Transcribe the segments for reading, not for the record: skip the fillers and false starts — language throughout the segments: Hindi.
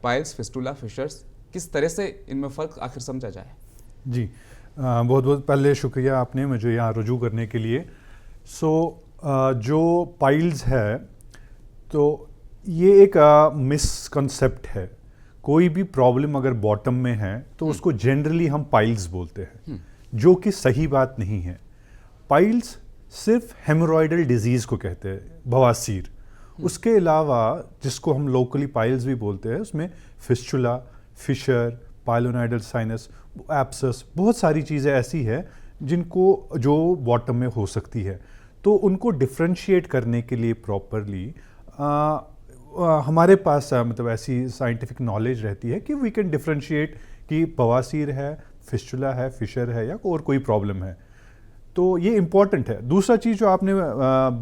पाइल्स, फिस्टुला, फिशर्स, किस तरह से इनमें फ़र्क आखिर समझा जाए? जी, बहुत बहुत पहले शुक्रिया आपने मुझे यहाँ रुजू करने के लिए। जो पाइल्स है, तो ये एक मिसकंसेप्ट है। कोई भी प्रॉब्लम अगर बॉटम में है तो उसको जनरली हम पाइल्स बोलते हैं, जो कि सही बात नहीं है। पाइल्स सिर्फ हेमोरॉइडल डिजीज़ को कहते हैं, बवासीर। उसके अलावा जिसको हम लोकली पाइल्स भी बोलते हैं, उसमें फिस्चुला, फिशर, पाइलोनाइडल साइनस, एब्सस, बहुत सारी चीज़ें ऐसी है जिनको जो बॉटम में हो सकती है। तो उनको डिफ्रेंशिएट करने के लिए प्रॉपरली हमारे पास मतलब ऐसी साइंटिफिक नॉलेज रहती है कि वी कैन डिफ्रेंशिएट कि बवासीर है, फिस्चुला है, फिशर है या और कोई प्रॉब्लम है। तो ये इम्पॉर्टेंट है। दूसरा चीज़ जो आपने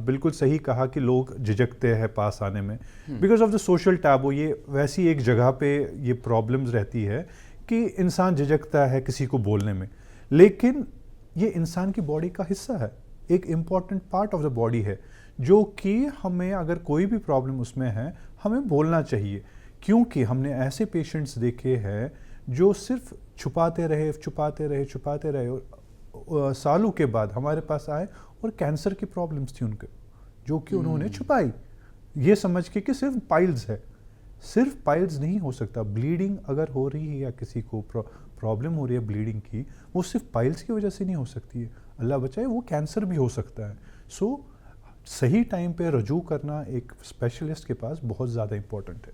बिल्कुल सही कहा कि लोग झिझकते हैं पास आने में because of the social taboo. ये वैसी एक जगह पे ये प्रॉब्लम्स रहती है कि इंसान झिझकता है किसी को बोलने में, लेकिन ये इंसान की बॉडी का हिस्सा है, एक important part of the body है, जो कि हमें अगर कोई भी प्रॉब्लम उसमें है हमें बोलना चाहिए। क्योंकि हमने ऐसे पेशेंट्स देखे हैं जो सिर्फ छुपाते रहे छुपाते रहे छुपाते रहे और सालों के बाद हमारे पास आए और कैंसर की प्रॉब्लम्स थी उनके, जो कि उन्होंने छुपाई ये समझ के कि सिर्फ पाइल्स है। सिर्फ पाइल्स नहीं हो सकता। ब्लीडिंग अगर हो रही है या किसी को प्रॉब्लम हो रही है ब्लीडिंग की, वो सिर्फ पाइल्स की वजह से नहीं हो सकती है, अल्लाह बचाए वो कैंसर भी हो सकता है। सो सही टाइम पे रजू करना एक स्पेशलिस्ट के पास बहुत ज़्यादा इंपॉर्टेंट है।